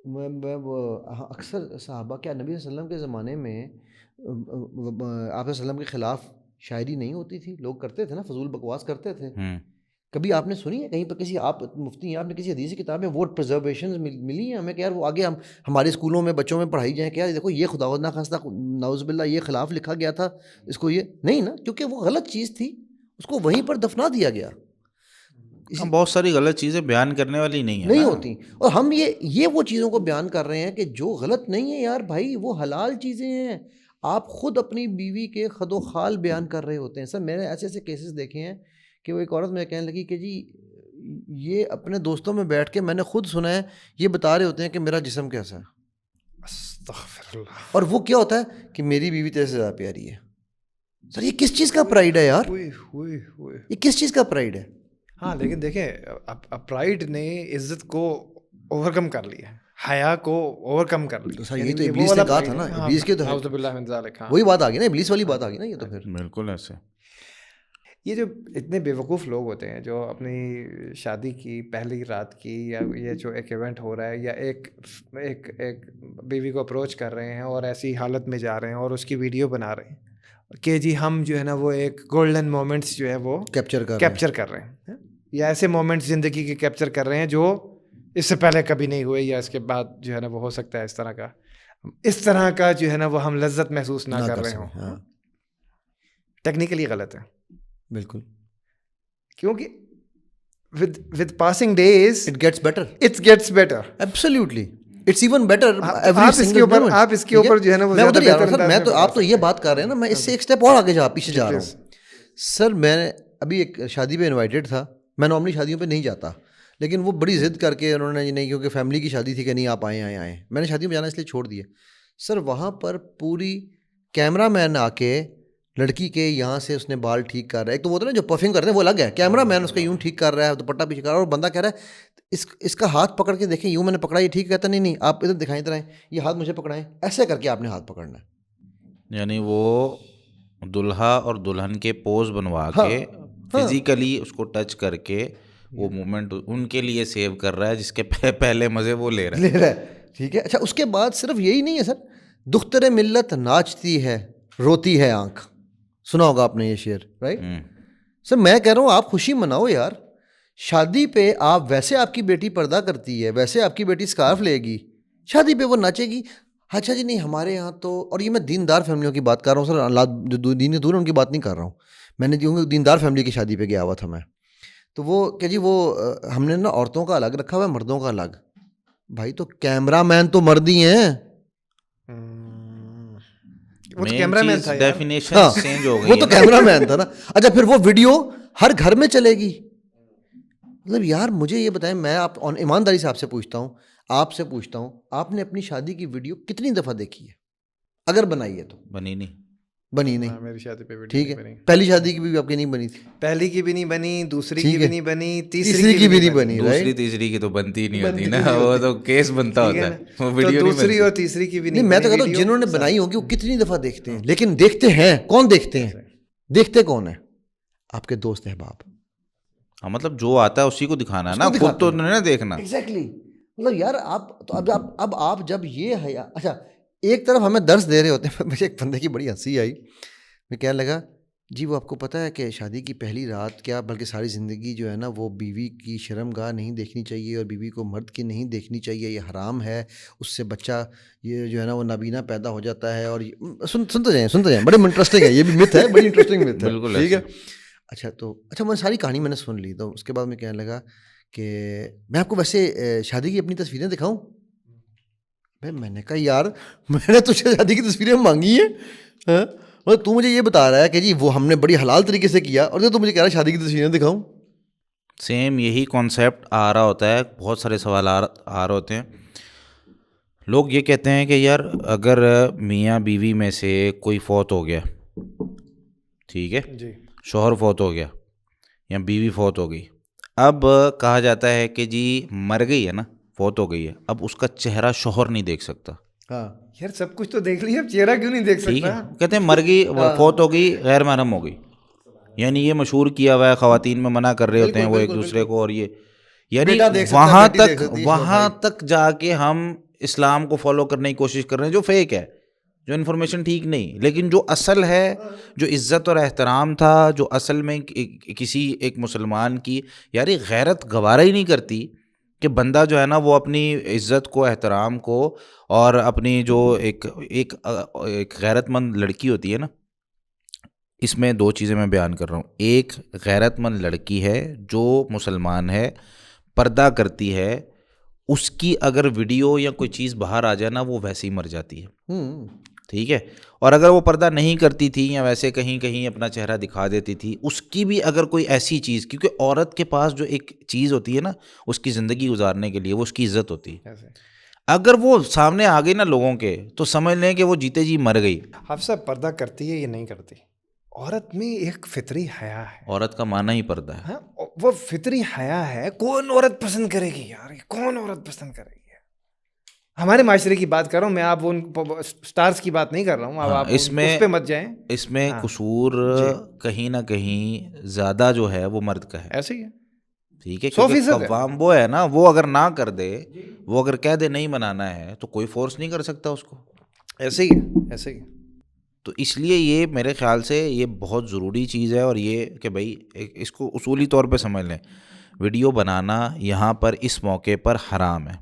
اکثر صحابہ کیا نبی صلی اللہ علیہ وسلم کے زمانے میں آپ صلی اللہ علیہ وسلم کے خلاف شاعری نہیں ہوتی تھی؟ لوگ کرتے تھے نا، فضول بکواس کرتے تھے. کبھی آپ نے سنی ہے کہیں پر کسی آپ مفتی ہیں، آپ نے کسی حدیث کی کتاب میں وہ پرزرویشنز ملی ہیں ہمیں کہ یار وہ آگے ہم ہمارے اسکولوں میں بچوں میں پڑھائی جائیں کہ یار دیکھو یہ خدا نہ خواستہ نعوذ باللہ یہ خلاف لکھا گیا تھا، اس کو یہ نہیں نا، کیونکہ وہ غلط چیز تھی، اس کو وہیں پر دفنا دیا گیا. بہت ساری غلط چیزیں بیان کرنے والی نہیں ہوتی، اور ہم یہ وہ چیزوں کو بیان کر رہے ہیں کہ جو غلط نہیں ہے یار بھائی، وہ حلال چیزیں ہیں. آپ خود اپنی بیوی کے خد و خال بیان کر رہے ہوتے ہیں. سر میں نے ایسے ایسے کیسز دیکھے ہیں کہ وہ ایک عورت مجھے کہنے لگی کہ جی یہ اپنے دوستوں میں بیٹھ کے میں نے خود سنا ہے یہ بتا رہے ہوتے ہیں کہ میرا جسم کیسا ہے. استغفر اللہ. اور وہ کیا ہوتا ہے کہ میری بیوی تیرے سے زیادہ پیاری ہے. سر یہ کس چیز کا پرائڈ ہے یار؟ یہ کس چیز کا پرائڈ ہے؟ ہاں لیکن دیکھیں پرائڈ نے عزت کو اوور کم کر لیا، حیا کو اوور کم کر لیا. سر یہ تو ابلیس نے کہا تھا نا، ابلیس کے تو وہی بات آ گئی نا، ابلیس والی بات آ گئی نا. یہ تو پھر بالکل ایسے یہ جو اتنے بیوقوف لوگ ہوتے ہیں جو اپنی شادی کی پہلی رات کی یا یہ جو ایک ایونٹ ہو رہا ہے یا ایک بیوی کو اپروچ کر رہے ہیں اور ایسی حالت میں جا رہے ہیں اور اس کی ویڈیو بنا رہے ہیں کہ جی ہم جو ہے نا وہ ایک گولڈن مومنٹس جو ہے وہ کیپچر کر رہے ہیں، یا ایسے مومنٹس زندگی کے کیپچر کر رہے ہیں جو اس سے پہلے کبھی نہیں ہوئے یا اس کے بعد جو ہے نا وہ ہو سکتا ہے اس طرح کا جو ہے نا وہ ہم لذت محسوس نہ کر رہے ہوں. ٹیکنیکلی غلط ہے بالکل، کیونکہ with passing days it gets better. Absolutely. It's even better. آپ اس کے اوپر جو ہے نا وہ میں ادھر جا رہا ہوں سر. میں تو آپ تو یہ بات کر رہے ہیں نا، میں اس سے ایک اسٹیپ اور آگے پیچھے جا رہا ہوں. سر میں ابھی ایک شادی پہ انوائٹیڈ تھا. میں نارملی شادیوں پہ نہیں جاتا، لیکن وہ بڑی ضد کر کے انہوں نے نہیں، کیونکہ فیملی کی شادی تھی کہ نہیں آپ آئیں. میں نے شادی میں جانا اس لیے چھوڑ دیا. سر وہاں پر پوری کیمرہ مین آ کے لڑکی کے یہاں سے اس نے بال ٹھیک کر رہا ہے. ایک تو وہ نا جو پفنگ کرتے ہیں وہ الگ ہے، کیمرہ مین اس کا یوں ٹھیک کر رہا ہے، دوپٹہ پیچھے کر رہا ہے، اور بندہ کہہ رہا ہے اس کا ہاتھ پکڑ کے دیکھیں، یوں میں نے پکڑا، یہ ٹھیک کہتا نہیں آپ ادھر دکھائیں، ادھر آئیں، یہ ہاتھ مجھے پکڑائیں، ایسے کر کے آپ نے ہاتھ پکڑنا ہے. یعنی وہ دلہا اور دلہن کے پوز بنوا کے فزیکلی اس کو ٹچ کر کے وہ مومنٹ ان کے لیے سیو کر رہا ہے جس کے پہلے مزے وہ لے رہا ہے. ٹھیک ہے. اچھا اس کے بعد صرف یہی نہیں ہے سر، دختر ملت ناچتی ہے روتی ہے آنکھ، سنا ہوگا آپ نے یہ شعر، رائٹ؟ سر میں کہہ رہا ہوں آپ خوشی مناؤ یار. شادی پہ آپ ویسے آپ کی بیٹی پردہ کرتی ہے، ویسے آپ کی بیٹی اسکارف لے گی، شادی پہ وہ ناچے گی. اچھا جی نہیں ہمارے یہاں تو، اور یہ میں دیندار فیملیوں کی بات کر رہا ہوں سر، اللہ جو دین دور ان کی بات نہیں کر رہا ہوں. میں نے دیندار فیملی کی شادی پہ گیا ہوا تھا میں، تو وہ کہ جی وہ ہم نے نا عورتوں کا الگ رکھا ہوا ہے، مردوں کا الگ. بھائی تو کیمرہ مین تو مرد ہی ہیں. وہ تو کیمرہ مین تھا، ڈیفینیشن چینج ہو گئی، وہ تو کیمرہ مین تھا نا. اچھا پھر وہ ویڈیو ہر گھر میں چلے گی. مطلب یار مجھے یہ بتائیں، میں آپ ایمانداری سے آپ سے پوچھتا ہوں آپ نے اپنی شادی کی ویڈیو کتنی دفعہ دیکھی ہے؟ اگر بنائی ہے تو بنی نہیں میری شادی پہ ٹھیک ہے. پہلی شادی کی بھی آپ کی نہیں بنی تھی؟ پہلی کی بھی نہیں بنی، دوسری کی بھی نہیں بنی، تیسری کی بھی نہیں بنی. دوسری تیسری کی تو بنتی نہیں ہوتی نا، وہ تو کیس بنتا ہوتا ہے، وہ ویڈیو نہیں. دوسری اور تیسری کی بھی نہیں. میں تو کہتا ہوں جنہوں نے بنائی ہوگی وہ کتنی دفعہ دیکھتے ہیں، لیکن دیکھتے ہیں کون؟ دیکھتے کون ہیں؟ آپ کے دوست احباب. ہاں مطلب جو آتا ہے اسی کو دکھانا ہے نا، خود تو نہیں دیکھنا. ایگزیکٹلی. مطلب یار آپ تو اب آپ جب یہ ہے، اچھا ایک طرف ہمیں درس دے رہے ہوتے ہیں. مجھے ایک بندے کی بڑی ہنسی آئی، میں کہنے لگا جی وہ آپ کو پتہ ہے کہ شادی کی پہلی رات کیا بلکہ ساری زندگی جو ہے نا وہ بیوی کی شرم گاہ نہیں دیکھنی چاہیے، اور بیوی کو مرد کی نہیں دیکھنی چاہیے، یہ حرام ہے، اس سے بچہ یہ جو ہے نا وہ نابینا پیدا ہو جاتا ہے. اور سنتے جائیں، بڑے انٹرسٹنگ ہے، یہ بھی مت ہے، بڑی انٹرسٹنگ مت ہے. بالکل ٹھیک ہے. اچھا میں ساری کہانی میں نے سن لی. تو اس کے بعد میں کہنے لگا کہ میں آپ کو ویسے شادی کی اپنی تصویریں دکھاؤں. میں نے کہا یار میں نے تجھے شادی کی تصویریں مانگی ہیں، تو مجھے یہ بتا رہا ہے کہ جی وہ ہم نے بڑی حلال طریقے سے کیا، اور تو مجھے کہہ رہا ہے شادی کی تصویریں دکھاؤں. سیم یہی کانسیپٹ آ رہا ہوتا ہے، بہت سارے سوالات آ رہے ہوتے ہیں. لوگ یہ کہتے ہیں کہ یار اگر میاں بیوی میں سے کوئی فوت ہو گیا، ٹھیک ہے جی، شوہر فوت ہو گیا یا بیوی فوت ہو گئی، اب کہا جاتا ہے کہ جی مر گئی ہے نا، فوت ہو گئی ہے، اب اس کا چہرہ شوہر نہیں دیکھ سکتا. ہاں یار سب کچھ تو دیکھ لیا، اب چہرہ کیوں نہیں دیکھ ٹھیک ہے، سکتا؟ کہتے ہیں مر گئی، فوت ہو گئی، غیر محرم ہو گئی. یعنی یہ مشہور کیا ہوا ہے، خواتین میں منع کر رہے ہوتے ہیں وہ ایک دوسرے کو، اور یہ یعنی وہاں تک جا کے ہم اسلام کو فالو کرنے کی کوشش کر رہے ہیں جو فیک ہے, جو انفارمیشن ٹھیک نہیں, لیکن جو اصل ہے, جو عزت اور احترام تھا, جو اصل میں کسی ایک مسلمان کی یار غیرت گوارا ہی نہیں کرتی کہ بندہ جو ہے نا وہ اپنی عزت کو, احترام کو, اور اپنی جو ایک غیرت مند لڑکی ہوتی ہے نا, اس میں دو چیزیں میں بیان کر رہا ہوں. ایک غیرت مند لڑکی ہے جو مسلمان ہے, پردہ کرتی ہے, اس کی اگر ویڈیو یا کوئی چیز باہر آ جائے نا وہ ویسے ہی مر جاتی ہے, ٹھیک ہے. اور اگر وہ پردہ نہیں کرتی تھی یا ویسے کہیں کہیں اپنا چہرہ دکھا دیتی تھی, اس کی بھی اگر کوئی ایسی چیز, کیونکہ عورت کے پاس جو ایک چیز ہوتی ہے نا اس کی زندگی گزارنے کے لیے, وہ اس کی عزت ہوتی ہے, اگر وہ سامنے آ گئی نا لوگوں کے تو سمجھ لیں کہ وہ جیتے جی مر گئی. حفصہ پردہ کرتی ہے یا نہیں کرتی؟ عورت میں ایک فطری حیا ہے. عورت کا معنی ہی پردہ ہے. ہاں وہ فطری حیا ہے. کون عورت پسند کرے گی یار, کون عورت پسند کرے گی؟ ہمارے معاشرے کی بات کر رہا ہوں میں, آپ ان سٹارز کی بات نہیں کر رہا ہوں. اب آپ اس پہ مت جائیں. اس میں قصور کہیں نہ کہیں زیادہ جو ہے وہ مرد کا ہے. ایسے ہی ہے, ٹھیک ہے, کیونکہ قوام وہ ہے نا, وہ اگر نہ کر دے, وہ اگر کہہ دے نہیں بنانا ہے تو کوئی فورس نہیں کر سکتا اس کو. ایسے ہی ہے, ایسے ہی. تو اس لیے یہ میرے خیال سے یہ بہت ضروری چیز ہے, اور یہ کہ بھائی اس کو اصولی طور پہ سمجھ لیں, ویڈیو بنانا یہاں پر اس موقع پر حرام ہے,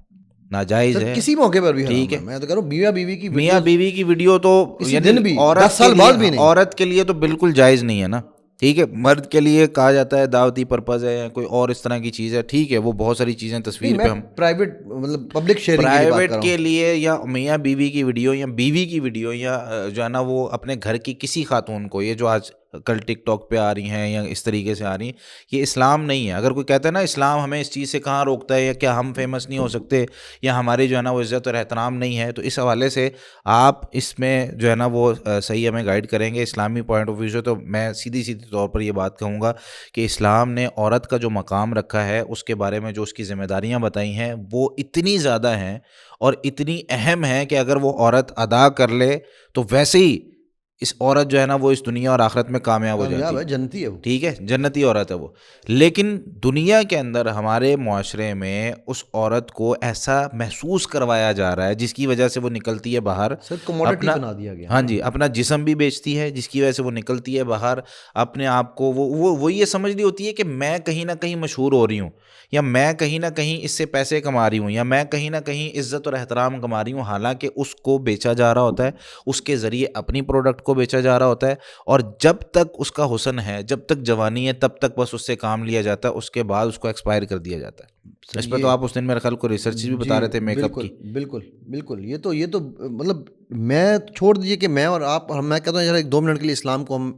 ناجائز ہے, کسی موقع پر بھی ٹھیک ہے. میں تو کہہ رہا ہوں میاں بیوی کی ویڈیو تو دن بھی 10 عورت سال بعد بھی نہیں, عورت کے لیے تو بالکل جائز نہیں ہے نا, ٹھیک ہے. مرد کے لیے کہا جاتا ہے دعوتی پرپز ہے یا کوئی اور اس طرح کی چیز ہے, ٹھیک ہے, وہ بہت ساری چیزیں تصویر پہ ہم پرائیویٹ مطلب پبلک شیئرنگ پرائیویٹ کے لیے, یا میاں بیوی کی ویڈیو یا بیوی کی ویڈیو, یا جو ہے نا وہ اپنے گھر کی کسی خاتون کو, یہ جو آج کل ٹک ٹاک پہ آ رہی ہیں یا اس طریقے سے آ رہی ہیں, یہ اسلام نہیں ہے. اگر کوئی کہتا ہے نا اسلام ہمیں اس چیز سے کہاں روکتا ہے, یا کیا ہم فیمس نہیں ہو سکتے, یا ہماری جو ہے نا وہ عزت اور احترام نہیں ہے, تو اس حوالے سے آپ اس میں جو ہے نا وہ صحیح ہمیں گائیڈ کریں گے اسلامی پوائنٹ آف ویو سے. تو میں سیدھی طور پر یہ بات کہوں گا کہ اسلام نے عورت کا جو مقام رکھا ہے, اس کے بارے میں جو اس کی ذمہ داریاں بتائی ہیں وہ اتنی زیادہ ہیں اور اتنی اہم ہیں کہ اگر وہ عورت ادا کر لے تو ویسے ہی اس عورت جو ہے نا وہ اس دنیا اور آخرت میں کامیاب ہو جاتی ہے, جنتی ہے وہ, ٹھیک ہے, جنتی عورت ہے وہ. لیکن دنیا کے اندر ہمارے معاشرے میں اس عورت کو ایسا محسوس کروایا جا رہا ہے جس کی وجہ سے وہ نکلتی ہے باہر, کموڈٹی بنا دیا گیا. ہاں جی, اپنا جسم بھی بیچتی ہے, جس کی وجہ سے وہ نکلتی ہے باہر, اپنے آپ کو وہ یہ سمجھ رہی ہوتی ہے کہ میں کہیں نہ کہیں مشہور ہو رہی ہوں, یا میں کہیں نہ کہیں اس سے پیسے کما رہی ہوں, یا میں کہیں نہ کہیں عزت اور احترام کما رہی ہوں. حالانکہ اس کو بیچا جا رہا ہوتا ہے, اس کے ذریعے اپنی پروڈکٹ کو بیچا جا رہا ہوتا ہے, اور جب تک اس کا حسن ہے, جب تک جوانی ہے, تب تک بس اس سے کام لیا جاتا ہے, اس کے بعد اس کو ایکسپائر کر دیا جاتا ہے. اس پہ تو آپ اس دن میرے خیال کو ریسرچ بھی بتا رہے تھے میک اپ کی. بالکل یہ تو مطلب میں چھوڑ دیجیے کہ میں اور آپ, میں کہتا ہوں یار 2 منٹ کے لیے اسلام کو ہم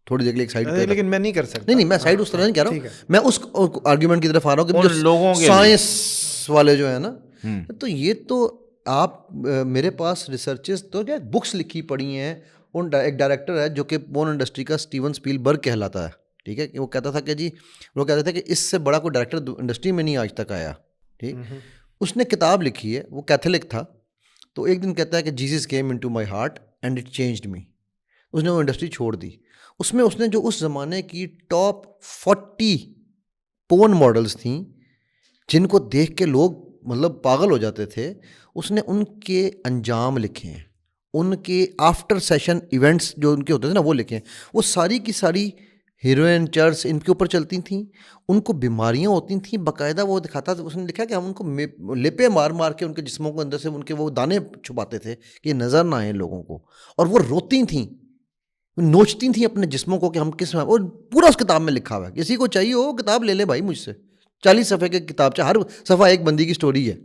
تھوڑی دیر کے لیے ایک سائڈ پہ, لیکن میں نہیں کر سکتا. نہیں میں سائڈ اس طرح نہیں کہہ رہا ہوں, میں اس آرگیومنٹ کی طرف آ رہا ہوں کہ جو لوگوں کے سائنس والے جو ہیں نا, تو یہ تو آپ میرے پاس ریسرچز تو کیا بکس لکھی پڑی ہیں. ایک ڈائریکٹر ہے جو کہ پورن انڈسٹری کا اسٹیون اسپیلبرگ کہلاتا ہے, ٹھیک ہے, وہ کہتا تھا کہ جی وہ کہتے تھے کہ اس سے بڑا کوئی ڈائریکٹر انڈسٹری میں نہیں آج تک آیا, ٹھیک. اس نے کتاب لکھی ہے, وہ کیتھولک تھا, تو ایک دن کہتا ہے کہ Jesus came into my heart and it changed me. اس نے وہ انڈسٹری چھوڑ دی. اس میں اس نے جو اس زمانے کی ٹاپ 40 پورن ماڈلز تھیں جن کو دیکھ کے لوگ مطلب پاگل ہو جاتے تھے, اس نے ان کے انجام لکھے ہیں, ان کے آفٹر سیشن ایونٹس جو ان کے ہوتے تھے نا وہ لکھے ہیں. وہ ساری کی ساری ہیروئن چرس ان کے اوپر چلتی تھیں, ان کو بیماریاں ہوتی تھیں باقاعدہ. وہ دکھاتا تھا, اس نے لکھا کہ ہم ان کو لیپے مار مار کے ان کے جسموں کو اندر سے ان کے وہ دانے چھپاتے تھے کہ یہ نظر نہ آئیں لوگوں کو, اور وہ روتی تھیں, نوچتی تھیں اپنے جسموں کو کہ ہم کس میں, اور پورا اس کتاب میں لکھا ہوا ہے. کسی کو چاہیے ہو کتاب لے لے بھائی مجھ سے, 40 صفحے کی کتاب چاہے, ہر صفحہ ایک بندی کی سٹوری ہے,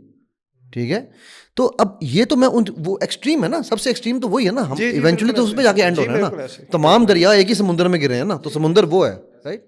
ٹھیک ہے. تو اب یہ تو میں وہ ایکسٹریم ہے نا, سب سے ایکسٹریم تو وہی ہے نا, ہم ایونچولی تو اس پہ جا کے اینڈ ہونا ہے نا. تمام دریا ایک ہی سمندر میں گرے ہیں نا, تو سمندر وہ ہے, رائٹ.